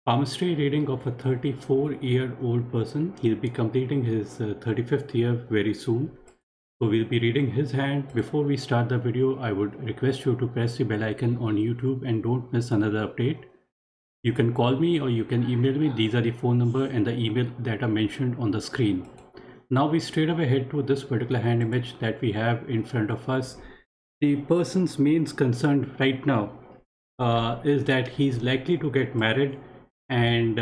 Palmistry reading of a 34-year-old person. He'll be completing his 35th year very soon. So we'll be reading his hand. Before we start the video, I would request you to press the bell icon on YouTube and don't miss another update. You can call me or you can email me. These are the phone number and the email that are mentioned on the screen. Now we straight away head to this particular hand image that we have in front of us. The person's main concern right now is that he's likely to get married, and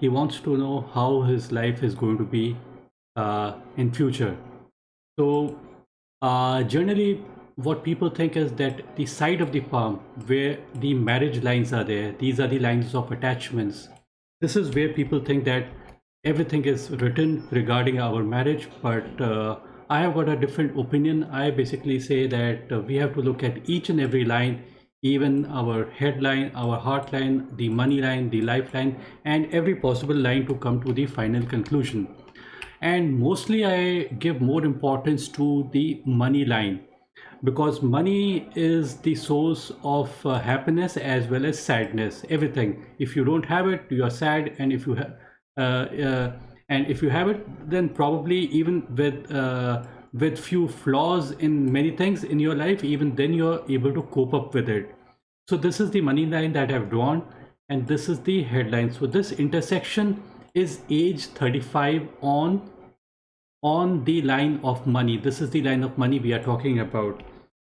he wants to know how his life is going to be in future. So generally what people think is that the side of the palm where the marriage lines are there, these are the lines of attachments. This is where people think that everything is written regarding our marriage, but I have got a different opinion. I basically say that we have to look at each and every line, even our headline, our heart line, the money line, the lifeline, and every possible line to come to the final conclusion. And mostly I give more importance to the money line, because money is the source of happiness as well as sadness, everything. If you don't have it, you are sad, and if you have and if you have it, then probably even with few flaws in many things in your life, even then you're able to cope up with it. So this is the money line that I've drawn, and this is the headline. So this intersection is age 35 on the line of money. This is the line of money we are talking about.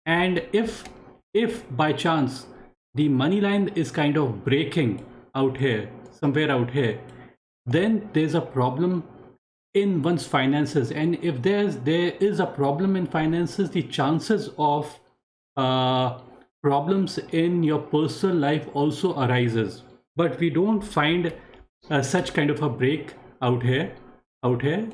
And if by chance the money line is kind of breaking out here, somewhere out here, then there's a problem in one's finances. And if there is a problem in finances, the chances of problems in your personal life also arises. But we don't find such kind of a break out here.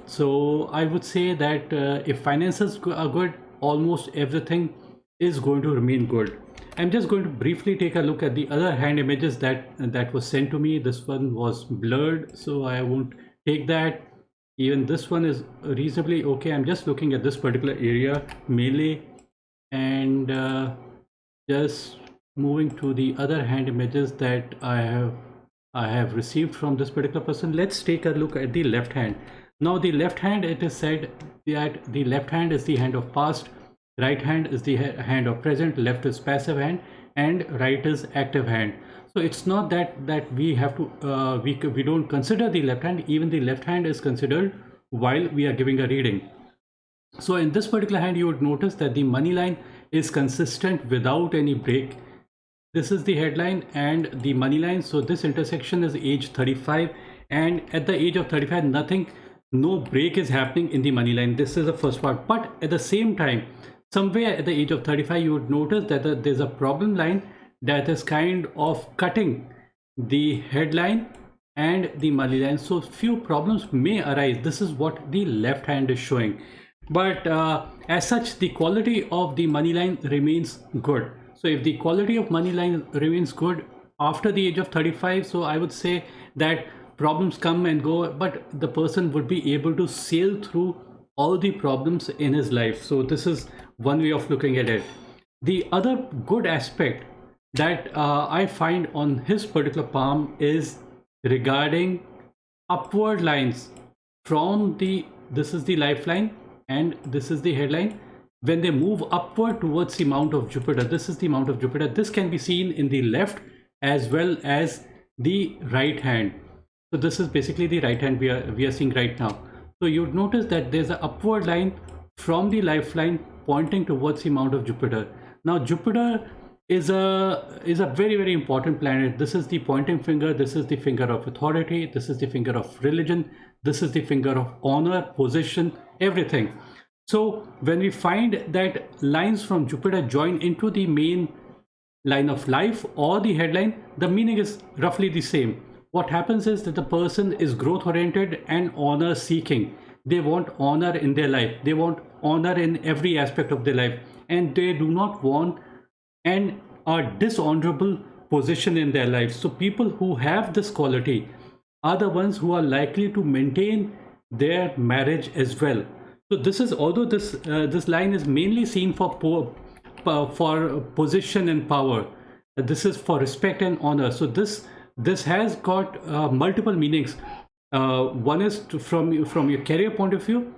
So I would say that if finances are good, almost everything is going to remain good. I'm just going to briefly take a look at the other hand images that was sent to me. This one was blurred, so I won't take that. Even this one is reasonably okay. I'm just looking at this particular area mainly, and just moving to the other hand images that I have received from this particular person. Let's take a look at the left hand. Now the left hand, it is said that the left hand is the hand of past, right hand is the hand of present, left is passive hand, and right is active hand. So it's not that we have to we don't consider the left hand. Even the left hand is considered while we are giving a reading. So in this particular hand, you would notice that the money line is consistent without any break. This is the headline and the money line. So this intersection is age 35, and at the age of 35, no break is happening in the money line. This is the first part. But at the same time, somewhere at the age of 35, you would notice that there's a problem line that is kind of cutting the headline and the money line. So few problems may arise. This is what the left hand is showing. But as such, the quality of the money line remains good. So if the quality of money line remains good after the age of 35, so I would say that problems come and go, but the person would be able to sail through all the problems in his life. So this is one way of looking at it. The other good aspect that I find on his particular palm is regarding upward lines from this is the lifeline and this is the headline. When they move upward towards the Mount of Jupiter, this is the Mount of Jupiter. This can be seen in the left as well as the right hand. So this is basically the right hand we are seeing right now. So you'd notice that there's an upward line from the lifeline pointing towards the Mount of Jupiter. Now Jupiter is a very important planet. This is the pointing finger, this is the finger of authority, this is the finger of religion, this is the finger of honor, position, everything. So when we find that lines from Jupiter join into the main line of life or the headline, the meaning is roughly the same. What happens is that the person is growth oriented and honor seeking. They want honor in their life, they want honor in every aspect of their life, and they do not want and a dishonorable position in their life. So people who have this quality are the ones who are likely to maintain their marriage as well. So this is, although this line is mainly seen for position and power, this is for respect and honor. So this this has got multiple meanings. One is from your career point of view,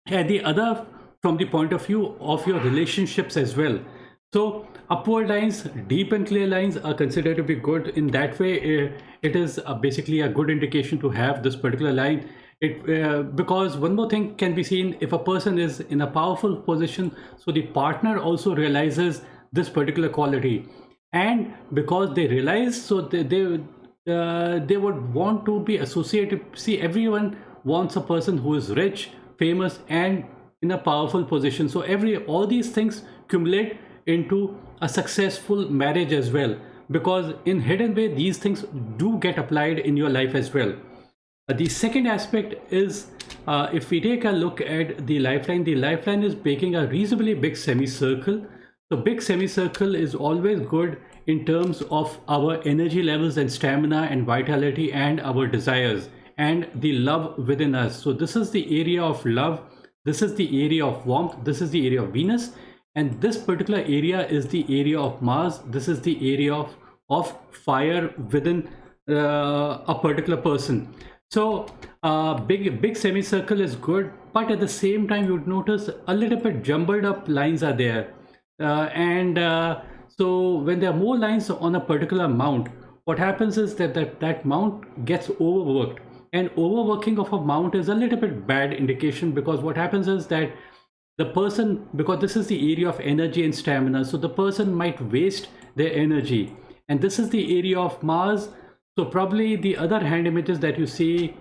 and the other from the point of view of your relationships as well. So upward lines, deep and clear lines are considered to be good. In that way, it is basically a good indication to have this particular line. Because one more thing can be seen: if a person is in a powerful position, so the partner also realizes this particular quality, and because they realize, so they would want to be associated. See, everyone wants a person who is rich, famous, and in a powerful position. So all these things accumulate into a successful marriage as well, because in hidden way these things do get applied in your life as well. The second aspect is, if we take a look at the lifeline is making a reasonably big semicircle. So big semicircle is always good in terms of our energy levels and stamina and vitality and our desires and the love within us. So this is the area of love, this is the area of warmth, this is the area of Venus, and this particular area is the area of Mars. This is the area of fire within a particular person. So big semicircle is good, but at the same time you would notice a little bit jumbled up lines are there. So when there are more lines on a particular mount, what happens is that mount gets overworked, and overworking of a mount is a little bit bad indication, because what happens is that the person, because this is the area of energy and stamina, so the person might waste their energy, and this is the area of Mars. So probably the other hand images that you see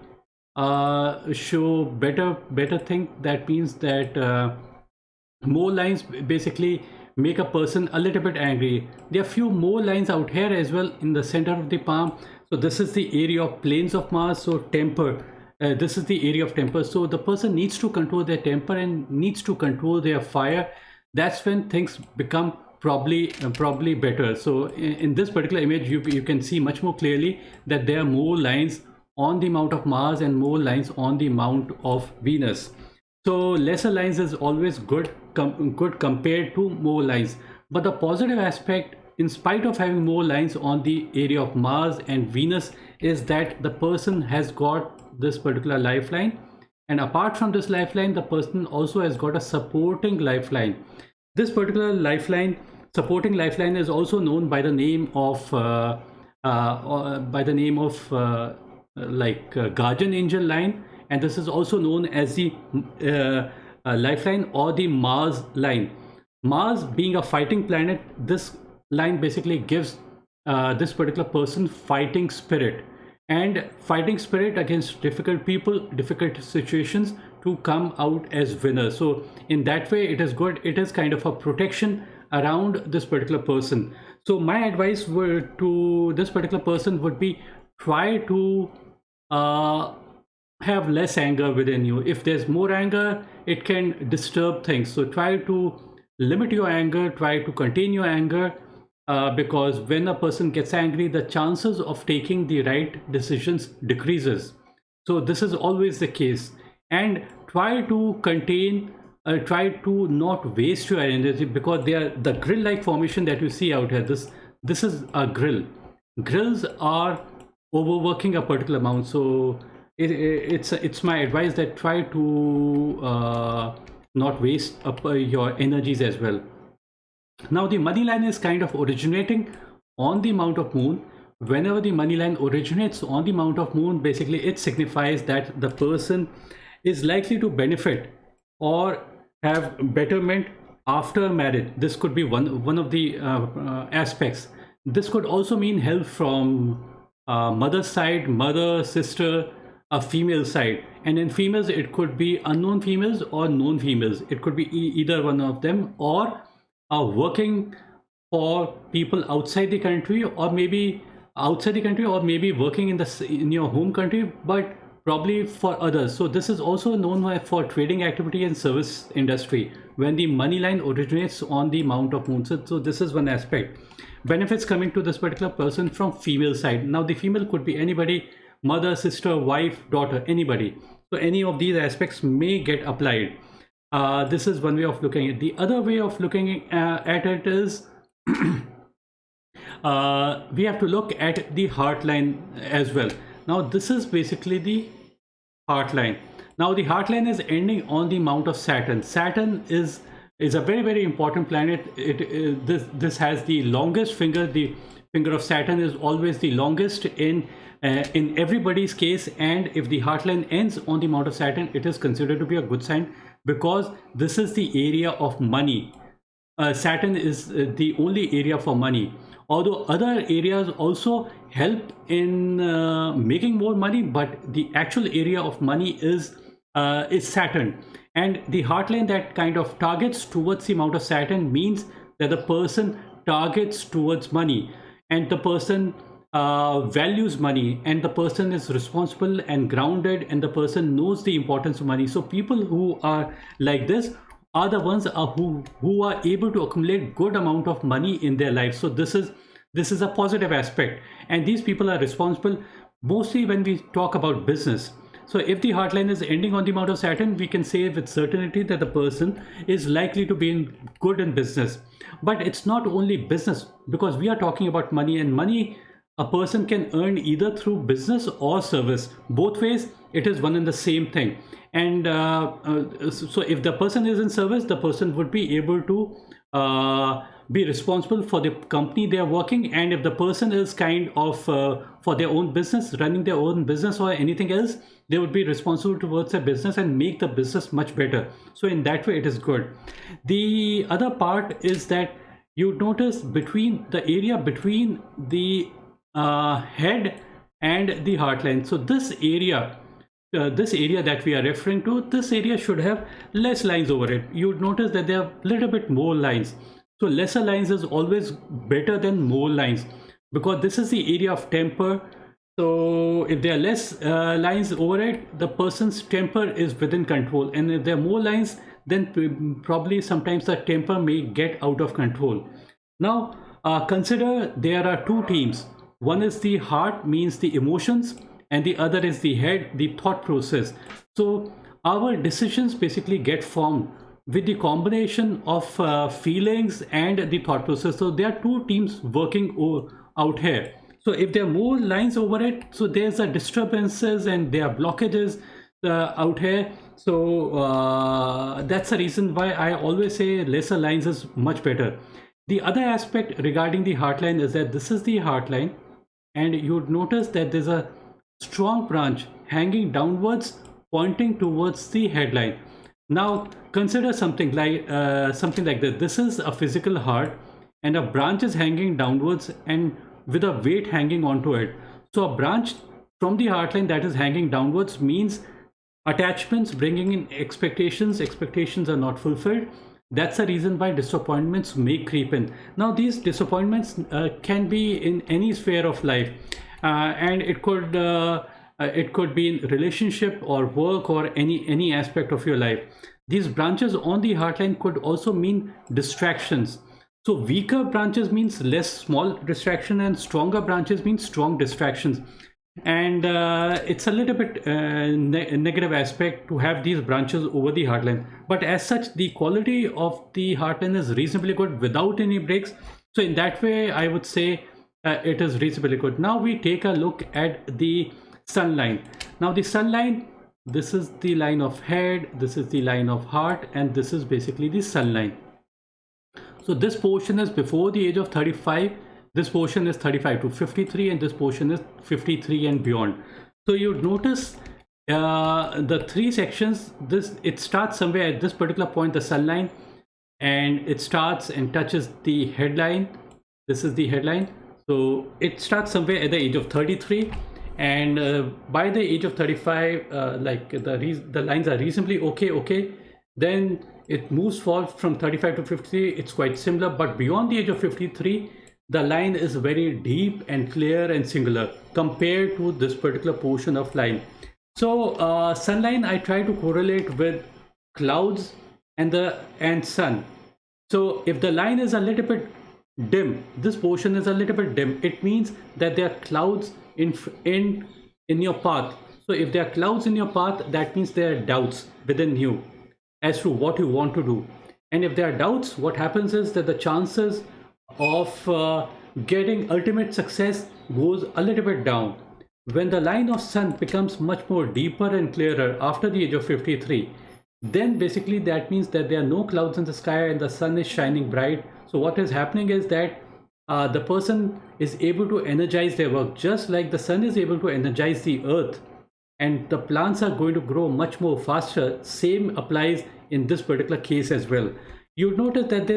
show better thing. That means that more lines basically make a person a little bit angry. There are few more lines out here as well in the center of the palm. So this is the area of planes of Mars. So temper, this is the area of temper. So the person needs to control their temper and needs to control their fire. That's when things become probably better. So in this particular image, you can see much more clearly that there are more lines on the mount of Mars and more lines on the mount of Venus. So lesser lines is always good compared to more lines. But the positive aspect, in spite of having more lines on the area of Mars and Venus, is that the person has got this particular lifeline, and apart from this lifeline, the person also has got a supporting lifeline. This particular supporting lifeline is also known by the name of guardian angel line, and this is also known as the lifeline or the Mars line. Mars being a fighting planet, this line basically gives this particular person fighting spirit, and fighting spirit against difficult people, difficult situations, to come out as winners. So in that way it is good. It is kind of a protection around this particular person. So my advice to this particular person would be, try to have less anger within you. If there's more anger, it can disturb things. So try to limit your anger, try to contain your anger, because when a person gets angry, the chances of taking the right decisions decreases. So this is always the case. And try to contain, try to not waste your energy, because they are the grill like formation that you see out here. This is a grill. Grills are overworking a particular amount. So it's my advice that try to not waste up your energies as well. Now the money line is kind of originating on the mount of Moon. Whenever the money line originates on the mount of Moon, basically it signifies that the person is likely to benefit or have betterment after marriage. This could be one of the aspects. This could also mean help from mother's side, mother, sister, a female side. And in females, it could be unknown females or known females. It could be either one of them, or working for people outside the country, or maybe outside the country, or maybe working in your home country, but probably for others. So this is also known for trading activity and service industry, when the money line originates on the mount of Moon. So this is one aspect. Benefits coming to this particular person from female side. Now the female could be anybody, mother, sister, wife, daughter, anybody. So any of these aspects may get applied. This is one way of looking at it. The other way of looking at it is we have to look at the heart line as well. Now this is basically the heart line. Now the heart line is ending on the mount of Saturn. Saturn is a very important planet. This has the longest finger. The finger of Saturn is always the longest in everybody's case, and if the heart line ends on the mount of Saturn, it is considered to be a good sign, because this is the area of money. Saturn is the only area for money, although other areas also help in making more money, but the actual area of money is Saturn. And the heartline that kind of targets towards the mount of Saturn means that the person targets towards money, and the person values money, and the person is responsible and grounded, and the person knows the importance of money. So people who are like this are the ones who are able to accumulate good amount of money in their life. So this is a positive aspect, and these people are responsible mostly when we talk about business. So if the heartline is ending on the mount of Saturn, we can say with certainty that the person is likely to be good in business. But it's not only business, because we are talking about money, and money a person can earn either through business or service. Both ways, it is one and the same thing. And so if the person is in service, the person would be able to be responsible for the company they are working. And if the person is kind of for their own business, running their own business or anything else, they would be responsible towards their business and make the business much better. So in that way, it is good. The other part is that you notice between the area between the head and the heartline. So this area that we are referring to, this area should have less lines over it. You would notice that there are a little bit more lines. So lesser lines is always better than more lines, because this is the area of temper. So if there are less lines over it, the person's temper is within control, and if there are more lines, then probably sometimes the temper may get out of control. Now consider there are two teams. One is the heart, means the emotions, and the other is the head, the thought process. So our decisions basically get formed with the combination of feelings and the thought process. So there are two teams working out here. So if there are more lines over it, so there's a disturbances and there are blockages out here. So that's the reason why I always say lesser lines is much better. The other aspect regarding the heartline is that this is the heartline, and you'd notice that there's a strong branch hanging downwards pointing towards the headline. Now consider something like this. This is a physical heart, and a branch is hanging downwards and with a weight hanging onto it. So a branch from the heartline that is hanging downwards means attachments, bringing in expectations. Expectations are not fulfilled. That's the reason why disappointments may creep in. Now these disappointments can be in any sphere of life, and it could be in relationship or work or any aspect of your life. These branches on the heartline could also mean distractions. So weaker branches means less small distraction, and stronger branches mean strong distractions. And it's a little bit negative aspect to have these branches over the heartline, but as such the quality of the heartline is reasonably good without any breaks. So in that way, I would say it is reasonably good. Now we take a look at the sun line. Now the sun line, this is the line of head, this is the line of heart, and this is basically the sun line. So this portion is before the age of 35. This portion is 35 to 53, and this portion is 53 and beyond. So you notice the three sections. It starts somewhere at this particular point, the sun line, and it starts and touches the headline. This is the headline. So it starts somewhere at the age of 33, and by the age of 35, like the lines are reasonably okay. Then it moves forward from 35 to 53. It's quite similar, but beyond the age of 53, the line is very deep and clear and singular compared to this particular portion of line. So sunline I try to correlate with clouds and sun. So if the line is a little bit dim, this portion is a little bit dim, it means that there are clouds in your path. So if there are clouds in your path, that means there are doubts within you as to what you want to do. And if there are doubts, what happens is that the chances of getting ultimate success goes a little bit down. When the line of sun becomes much more deeper and clearer after the age of 53, then basically that means that there are no clouds in the sky and the sun is shining bright. So what is happening is that the person is able to energize their work just like the sun is able to energize the earth, and the plants are going to grow much more faster. Same applies in this particular case as well. You notice that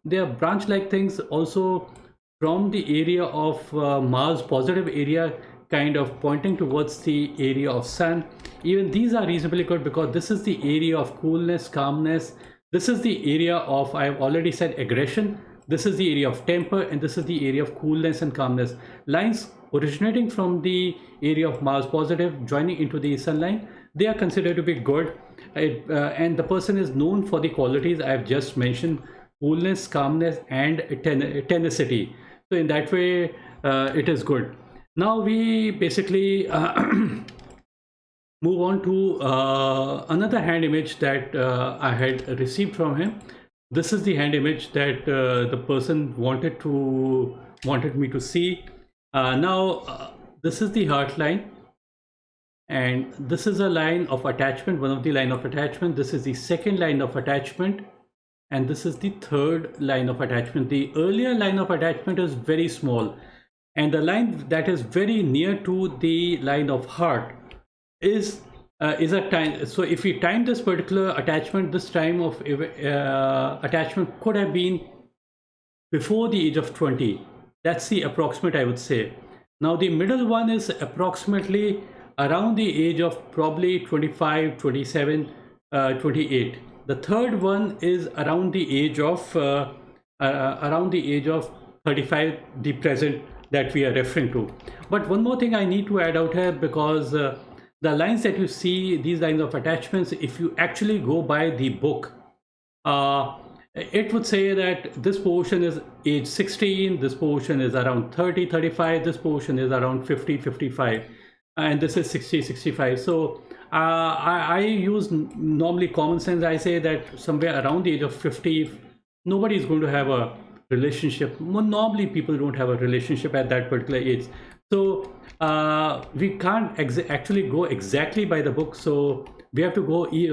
there are branch like things also from the area of Mars positive area, kind of pointing towards the area of sun. Even these are reasonably good because this is the area of coolness, calmness. This is the area of, I've already said, aggression. This is the area of temper, and this is the area of coolness and calmness. Lines originating from the area of Mars positive joining into the sun line, they are considered to be good. And the person is known for the qualities I've just mentioned: coolness, calmness, and tenacity. So in that way, it is good. Now we basically move on to another hand image that I had received from him. This is the hand image that the person wanted me to see. This is the heart line, and this is a line of attachment, one of the line of attachment. This is the second line of attachment, and this is the third line of attachment. The earlier line of attachment is very small, and the line that is very near to the line of heart is a time. So if we time this particular attachment, this time of attachment could have been before the age of 20. That's the approximate, I would say. Now the middle one is approximately around the age of probably 25, 27, 28. The third one is around the age of 35, the present that we are referring to. But one more thing I need to add out here, because the lines that you see, these lines of attachments, if you actually go by the book, it would say that this portion is age 16, this portion is around 30, 35, this portion is around 50, 55, and this is 60, 65. So I use normally common sense. I say that somewhere around the age of 50, nobody is going to have a relationship. Normally people don't have a relationship at that particular age. So we can't actually go exactly by the book. So we have to go we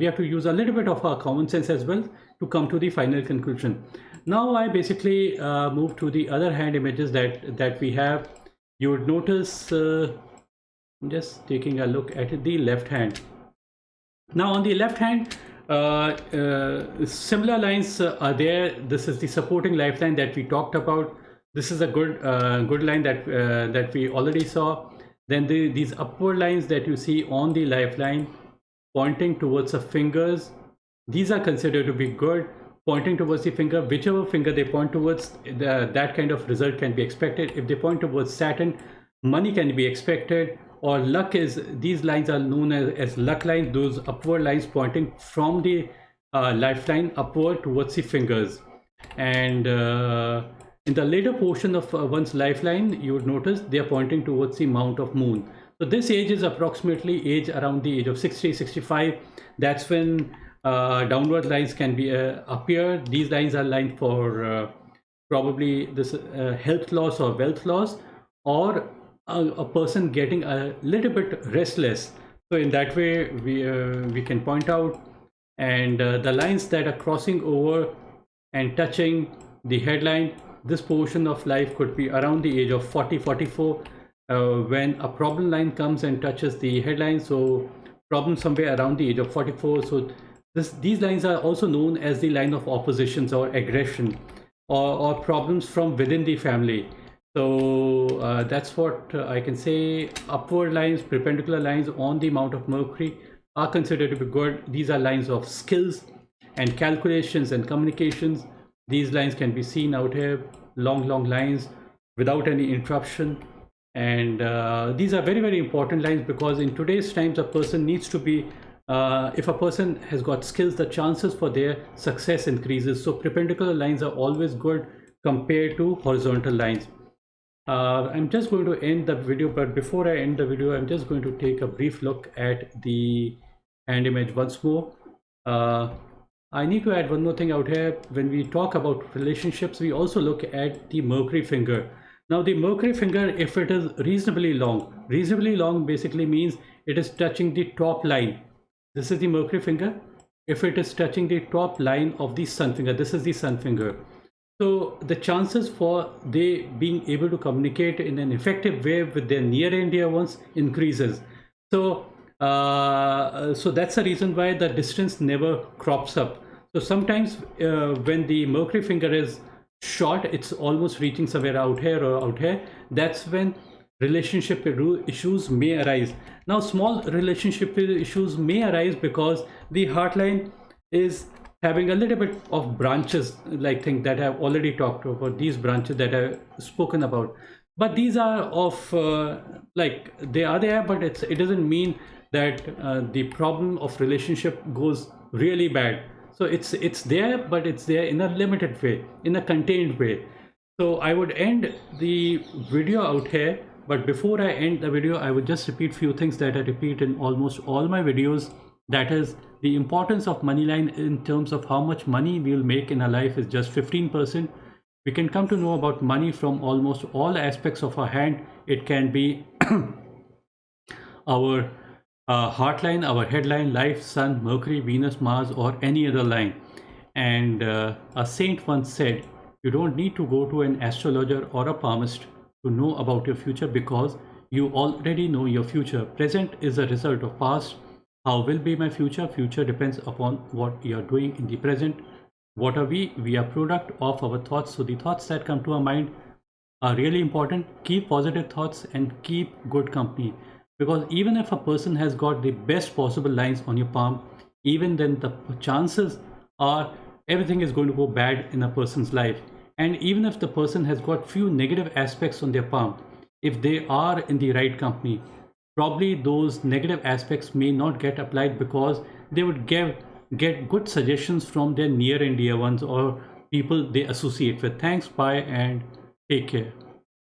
have to use a little bit of our common sense as well to come to the final conclusion. Now I basically move to the other hand images that we have. You would notice, I'm just taking a look at the left hand. Now on the left hand, similar lines are there. This is the supporting lifeline that we talked about. This is a good line that we already saw. Then these upward lines that you see on the lifeline pointing towards the fingers, these are considered to be good. Pointing towards the finger, whichever finger they point towards, that kind of result can be expected. If they point towards Saturn, money can be expected. Or luck is, these lines are known as luck lines, those upward lines pointing from the lifeline upward towards the fingers. And in the later portion of one's lifeline, you would notice they are pointing towards the mount of moon. So this age is approximately age around the age of 60, 65. That's when downward lines can be appear. These lines are lined for probably this health loss or wealth loss, or a person getting a little bit restless. So in that way we can point out. And the lines that are crossing over and touching the headline, this portion of life could be around the age of 40, 44 when a problem line comes and touches the headline. So problem somewhere around the age of 44. So these lines are also known as the line of oppositions or aggression, or problems from within the family. So that's what I can say. Upward lines, perpendicular lines on the mount of Mercury are considered to be good. These are lines of skills and calculations and communications. These lines can be seen out here, long lines without any interruption. And these are very, very important lines, because in today's times a person needs to be, if a person has got skills, the chances for their success increases. So perpendicular lines are always good compared to horizontal lines. I'm just going to end the video, but before I end the video, I'm just going to take a brief look at the hand image once more. I need to add one more thing out here. When we talk about relationships, we also look at the Mercury finger. Now, the Mercury finger, if it is reasonably long basically means it is touching the top line. This is the Mercury finger. If it is touching the top line of the sun finger, this is the sun finger. So the chances for they being able to communicate in an effective way with their near and dear ones increases. So so that's the reason why the distance never crops up. So sometimes when the Mercury finger is short, it's almost reaching somewhere out here or out here. That's when relationship issues may arise. Now, small relationship issues may arise because the heartline is having a little bit of branches, like thing that I've already talked about, these branches that I've spoken about. But these are of like they are there, but it doesn't mean that the problem of relationship goes really bad. So it's there, but it's there in a limited way, in a contained way. So I would end the video out here, but before I end the video, I would just repeat few things that I repeat in almost all my videos. That is, the importance of money line in terms of how much money we will make in our life is just 15%. We can come to know about money from almost all aspects of our hand. It can be our heartline, our headline, life, sun, Mercury, Venus, Mars, or any other line. And a saint once said, you don't need to go to an astrologer or a palmist to know about your future because you already know your future. Present is a result of past. How will be my future? Future depends upon what you are doing in the present. What are we? We are product of our thoughts. So the thoughts that come to our mind are really important. Keep positive thoughts and keep good company, because even if a person has got the best possible lines on your palm, even then the chances are everything is going to go bad in a person's life. And even if the person has got few negative aspects on their palm, if they are in the right company, probably those negative aspects may not get applied because they would get good suggestions from their near and dear ones or people they associate with. Thanks, bye, and take care.